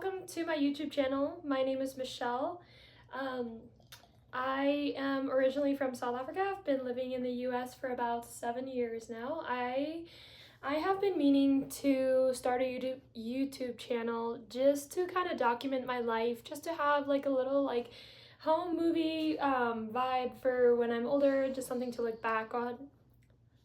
welcome to my YouTube channel. My name is Michelle. I am originally from South Africa. I've been living in the US for about 7 years now. I have been meaning to start a YouTube channel just to kind of document my life, just to have like a little home movie vibe for when I'm older, just something to look back on.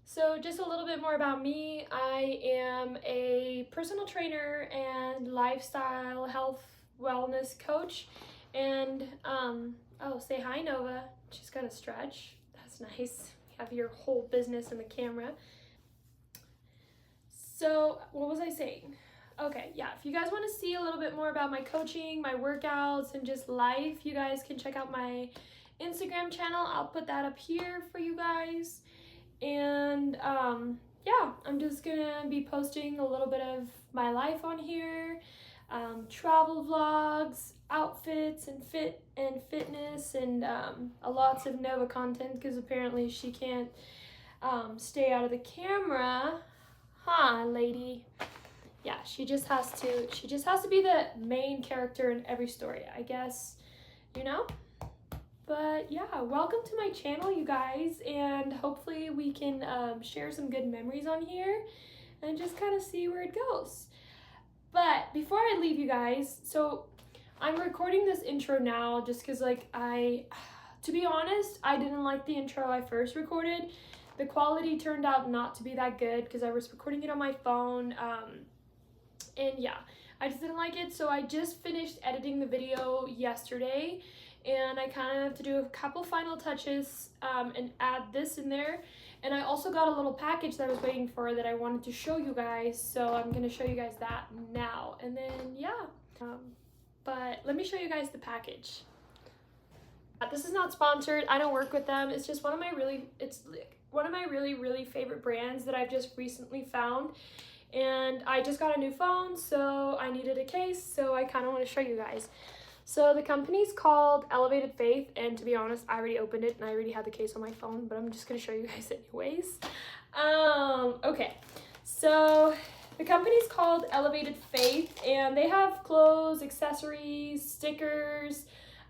So just a little bit more about me. I am a personal trainer and lifestyle health wellness coach. And oh, say hi, Nova. She's gonna stretch. That's nice. You have your whole business in the camera. So what was I saying? Okay, yeah, if you guys want to see a little bit more about my coaching, my workouts, and just life, you guys can check out my Instagram channel. I'll put that up here for you guys. And yeah, I'm just gonna be posting a little bit of my life on here, travel vlogs, outfits, and fitness, and lots of Nova content, because apparently she can't stay out of the camera, huh, lady? Yeah, she just has to be the main character in every story, I guess, you know? But yeah, welcome to my channel, you guys, and hopefully we can share some good memories on here and just kind of see where it goes. But before I leave you guys, so I'm recording this intro now just because to be honest, I didn't like the intro I first recorded. The quality turned out not to be that good because I was recording it on my phone, and yeah, I just didn't like it. So I just finished editing the video yesterday, and I kind of have to do a couple final touches and add this in there. And I also got a little package that I was waiting for that I wanted to show you guys, so I'm going to show you guys that now. And then, yeah. But let me show you guys the package. This is not sponsored. I don't work with them. It's just one of my really favorite brands that I've just recently found. And I just got a new phone, so I needed a case, so I kind of want to show you guys. So the company's called Elevated Faith, and to be honest, I already opened it and I already had the case on my phone, but I'm just gonna show you guys anyways. Okay, so the company's called Elevated Faith, and they have clothes, accessories, stickers,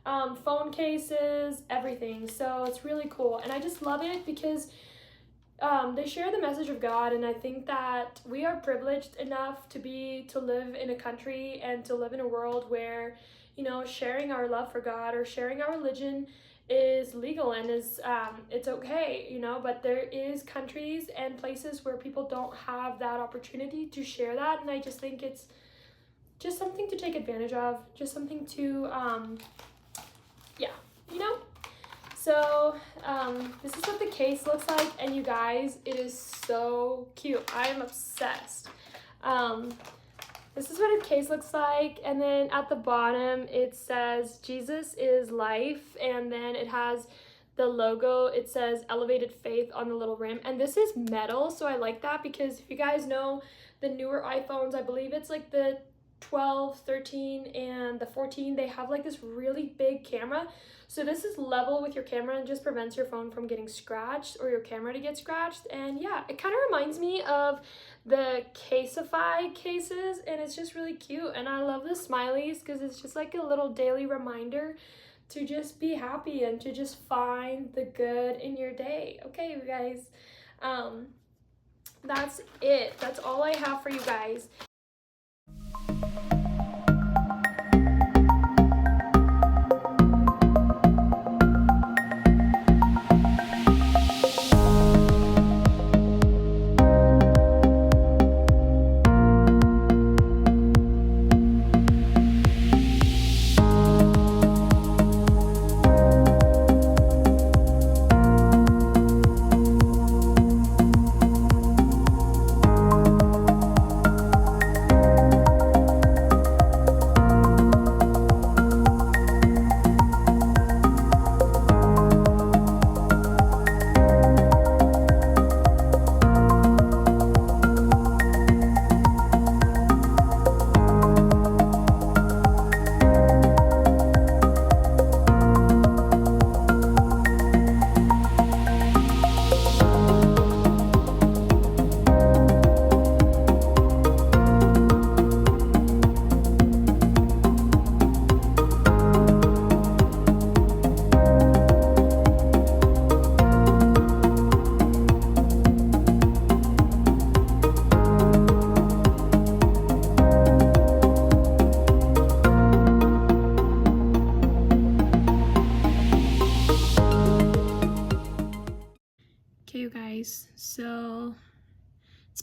phone cases, everything. So it's really cool, and I just love it because they share the message of God, and I think that we are privileged enough to live in a country and to live in a world where, you know, sharing our love for God or sharing our religion is legal and is it's okay, you know. But there is countries and places where people don't have that opportunity to share that, and I just think it's just something to take advantage of, just something to yeah, you know. So this is what the case looks like, and you guys, it is so cute. I am obsessed. This is what a case looks like, and then at the bottom it says Jesus is life, and then it has the logo. It says Elevated Faith on the little rim, and this is metal, so I like that because if you guys know the newer iPhones, I believe it's like the 12, 13, and the 14, they have like this really big camera. So this is level with your camera and just prevents your phone from getting scratched or your camera to get scratched. And yeah, it kind of reminds me of the Casetify cases, and it's just really cute. And I love the smileys because it's just like a little daily reminder to just be happy and to just find the good in your day. Okay, you guys, that's it. That's all I have for you guys.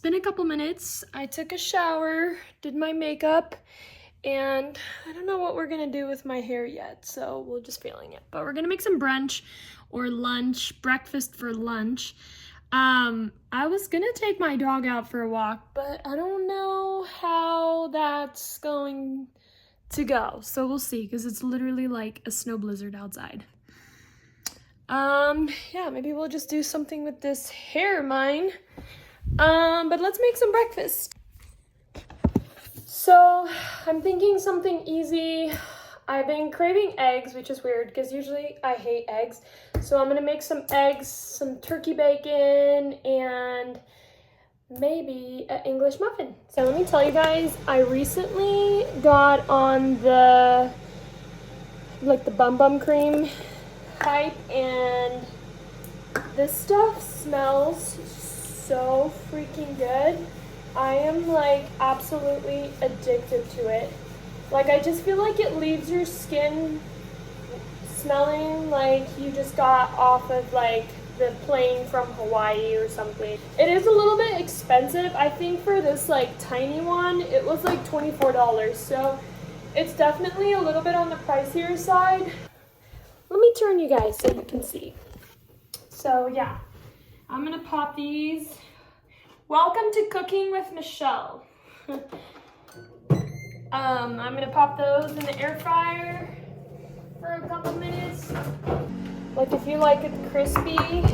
been a couple minutes. I took a shower, did my makeup, and I don't know what we're gonna do with my hair yet, so we're just feeling it. But we're gonna make some brunch or lunch, breakfast for lunch. I was gonna take my dog out for a walk, but I don't know how that's going to go. So we'll see, because it's literally like a snow blizzard outside. Yeah, maybe we'll just do something with this hair of mine. But let's make some breakfast. So I'm thinking something easy. I've been craving eggs, which is weird because usually I hate eggs. So I'm gonna make some eggs, some turkey bacon, and maybe an English muffin. So let me tell you guys, I recently got on the Bum Bum Cream hype, and this stuff smells so freaking good. I am like absolutely addicted to it. Like, I just feel like it leaves your skin smelling like you just got off of like the plane from Hawaii or something. It is a little bit expensive. I think for this like tiny one, it was like $24. So it's definitely a little bit on the pricier side. Let me turn you guys so you can see. So yeah, I'm gonna pop these. Welcome to Cooking with Michelle. I'm gonna pop those in the air fryer for a couple minutes. Like, if you like it crispy,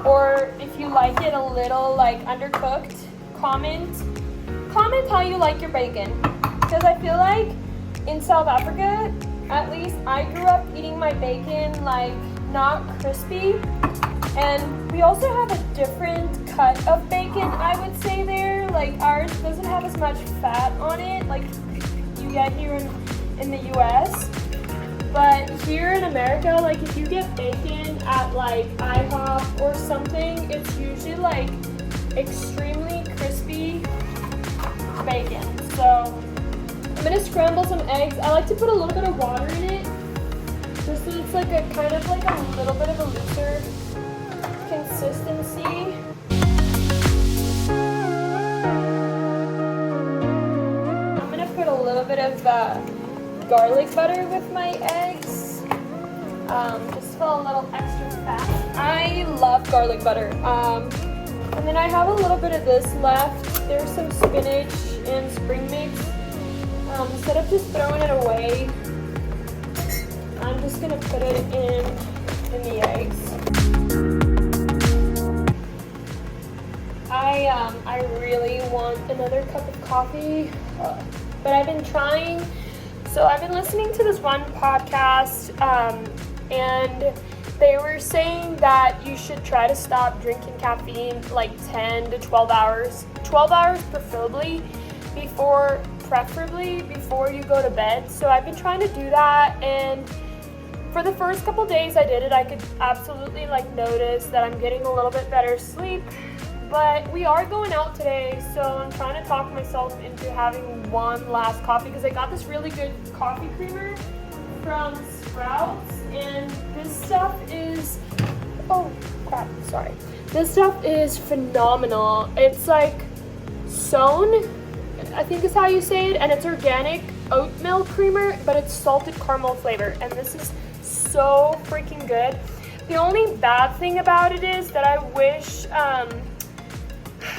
or if you like it a little like undercooked, comment how you like your bacon. Because I feel like in South Africa, at least I grew up eating my bacon like not crispy. And we also have a different cut of bacon, I would say there. Like, ours doesn't have as much fat on it like you get here in the US. But here in America, like, if you get bacon at like IHOP or something, it's usually like extremely crispy bacon. So I'm gonna scramble some eggs. I like to put a little bit of water in it, just so it's like a kind of like a little bit of a looser consistency. I'm gonna put a little bit of garlic butter with my eggs, just for a little extra fat. I love garlic butter. And then I have a little bit of this left. There's some spinach and spring mix. Instead of just throwing it away, I'm just gonna put it in the eggs. I really want another cup of coffee, but I've been trying. So I've been listening to this one podcast, and they were saying that you should try to stop drinking caffeine like 10 to 12 hours. 12 hours preferably before you go to bed. So I've been trying to do that, and for the first couple days I did it, I could absolutely like notice that I'm getting a little bit better sleep. But we are going out today, so I'm trying to talk myself into having one last coffee, because I got this really good coffee creamer from Sprouts, and this stuff is, this stuff is phenomenal. It's like Sown, I think is how you say it, and it's organic oat milk creamer, but it's salted caramel flavor, and this is so freaking good. The only bad thing about it is that I wish,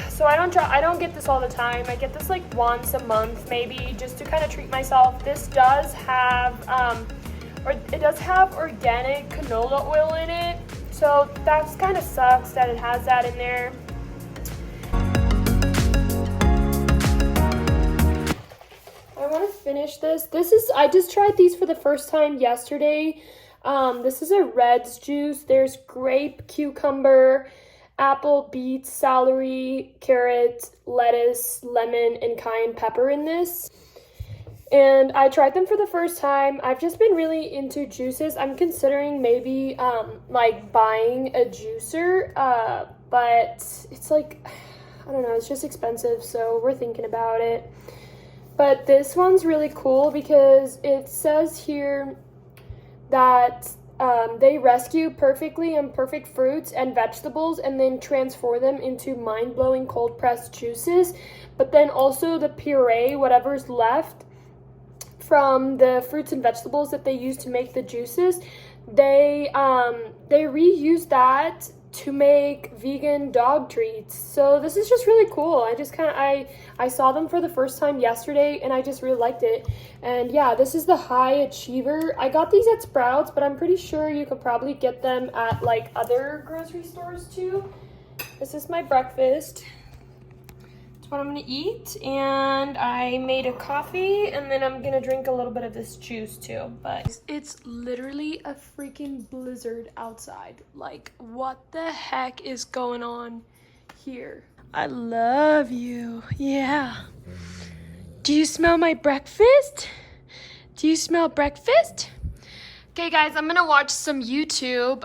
so I don't get this all the time. I get this like once a month maybe, just to kind of treat myself. This does have organic canola oil in it, so that's kind of sucks that it has that in there. I want to finish this. I just tried these for the first time yesterday. This is a Red's juice. There's grape, cucumber, apple, beets, celery, carrot, lettuce, lemon, and cayenne pepper in this. And I tried them for the first time. I've just been really into juices. I'm considering maybe like buying a juicer, but it's like, I don't know, it's just expensive, so we're thinking about it. But this one's really cool because it says here that They rescue perfectly imperfect fruits and vegetables and then transform them into mind-blowing cold-pressed juices. But then also the puree, whatever's left from the fruits and vegetables that they use to make the juices, they reuse that to make vegan dog treats. So this is just really cool. I saw them for the first time yesterday and I just really liked it. And yeah, this is the High Achiever. I got these at Sprouts, but I'm pretty sure you could probably get them at like other grocery stores too. This is my breakfast. It's what I'm gonna eat, and I made a coffee, and then I'm gonna drink a little bit of this juice too. But it's literally a freaking blizzard outside. Like, what the heck is going on here? I love you. Yeah. Do you smell my breakfast? Do you smell breakfast? Okay guys, I'm gonna watch some YouTube.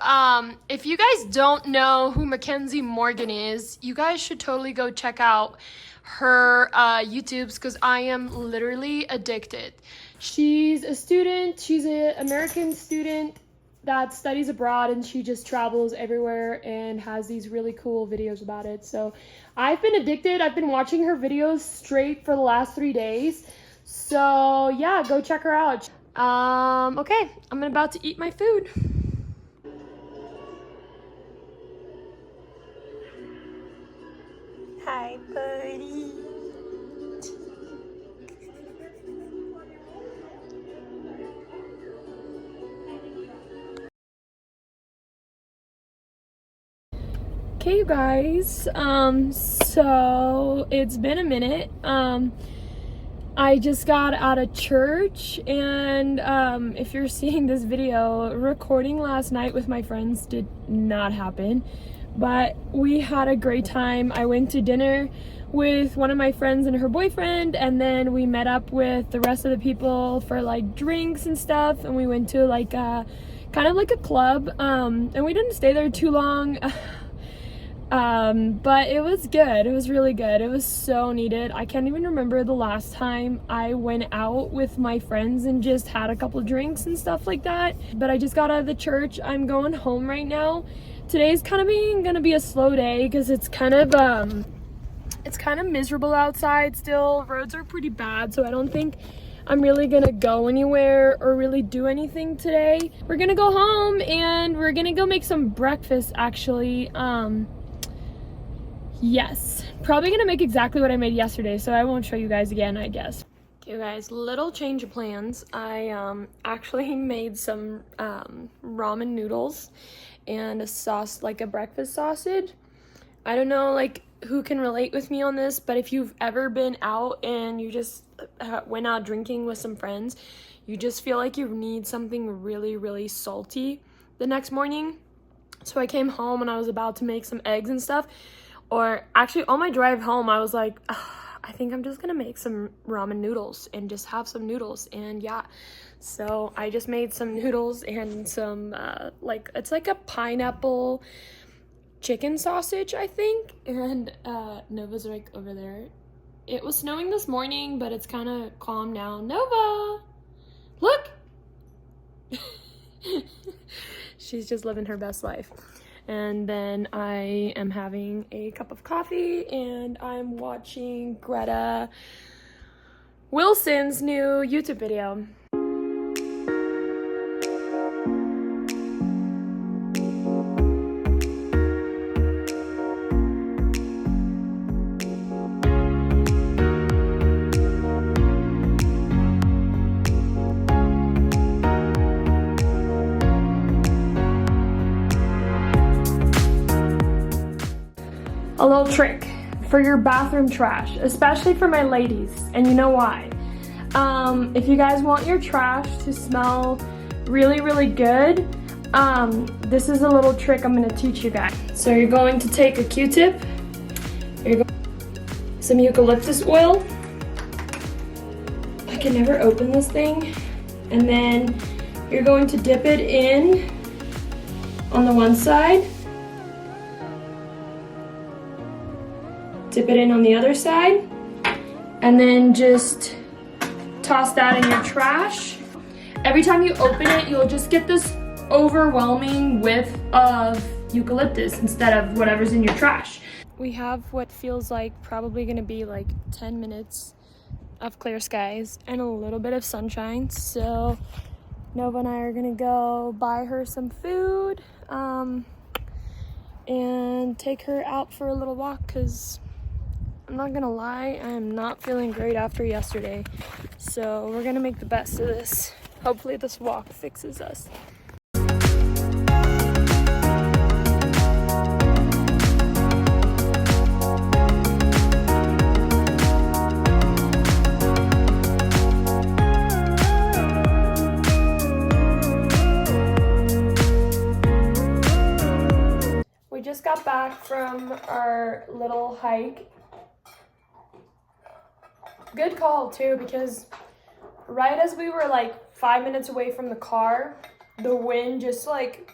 If you guys don't know who Mackenzie Morgan is, you guys should totally go check out her YouTubes, because I am literally addicted. She's a student, she's an American student that studies abroad, and she just travels everywhere and has these really cool videos about it. So I've been addicted. I've been watching her videos straight for the last 3 days. So yeah, go check her out. Okay, I'm about to eat my food. Hi, buddy. Okay, you guys, so it's been a minute. I just got out of church, and if you're seeing this video, recording last night with my friends did not happen, but we had a great time. I went to dinner with one of my friends and her boyfriend, and then we met up with the rest of the people for like drinks and stuff, and we went to like kind of like a club, and we didn't stay there too long. But it was good. It was really good. It was so needed. I can't even remember the last time I went out with my friends and just had a couple of drinks and stuff like that. But I just got out of the church. I'm going home right now. Today's gonna be a slow day because it's kind of miserable outside still. Roads are pretty bad, so I don't think I'm really gonna go anywhere or really do anything today. We're gonna go home and we're gonna go make some breakfast actually. Yes, probably gonna make exactly what I made yesterday, so I won't show you guys again, I guess. Okay guys, little change of plans. I actually made some ramen noodles and a sauce, like a breakfast sausage. I don't know like who can relate with me on this, but if you've ever been out and you just went out drinking with some friends, you just feel like you need something really, really salty the next morning. So I came home and I was about to make some eggs and stuff. Or actually on my drive home, I was like, I think I'm just gonna make some ramen noodles and just have some noodles. And yeah, so I just made some noodles and some it's like a pineapple chicken sausage, I think. And Nova's like over there. It was snowing this morning, but it's kind of calm now. Nova, look. She's just living her best life. And then I am having a cup of coffee and I'm watching Greta Wilson's new YouTube video. A little trick for your bathroom trash, especially for my ladies, and you know why. If you guys want your trash to smell really, really good, this is a little trick I'm gonna teach you guys. So you're going to take a Q-tip, some eucalyptus oil. I can never open this thing. And then you're going to dip it in on the one side. Dip it in on the other side, and then just toss that in your trash. Every time you open it, you'll just get this overwhelming whiff of eucalyptus instead of whatever's in your trash. We have what feels like probably gonna be like 10 minutes of clear skies and a little bit of sunshine. So Nova and I are gonna go buy her some food and take her out for a little walk, because I'm not gonna lie, I am not feeling great after yesterday. So we're gonna make the best of this. Hopefully this walk fixes us. We just got back from our little hike. Good call too, because right as we were like 5 minutes away from the car, the wind just like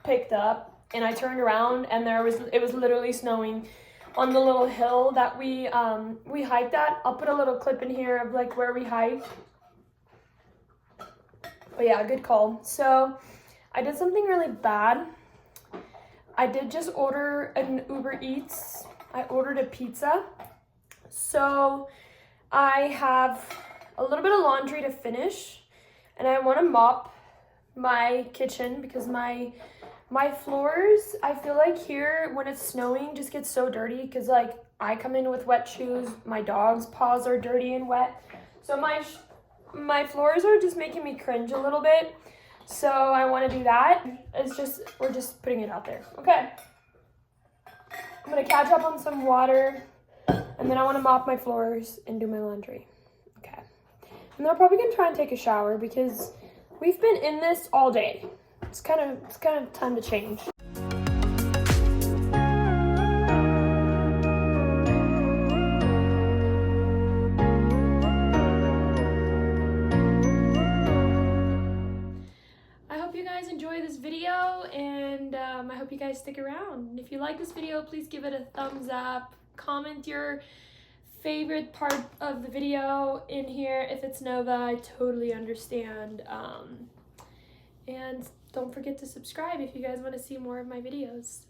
picked up, and I turned around and it was literally snowing on the little hill that we hiked at. I'll put a little clip in here of like where we hiked. But yeah, good call. So I did something really bad. I did just order an Uber Eats. I ordered a pizza. So I have a little bit of laundry to finish, and I want to mop my kitchen because my floors, I feel like here when it's snowing, just gets so dirty because like I come in with wet shoes, my dog's paws are dirty and wet. So my floors are just making me cringe a little bit. So I want to do that. We're just putting it out there. Okay. I'm going to catch up on some water, and then I want to mop my floors and do my laundry. Okay. And then I'm probably going to try and take a shower because we've been in this all day. It's kind of time to change. Enjoy this video, and I hope you guys stick around. And if you like this video, please give it a thumbs up. Comment your favorite part of the video in here. If it's Nova, I totally understand. And don't forget to subscribe if you guys want to see more of my videos.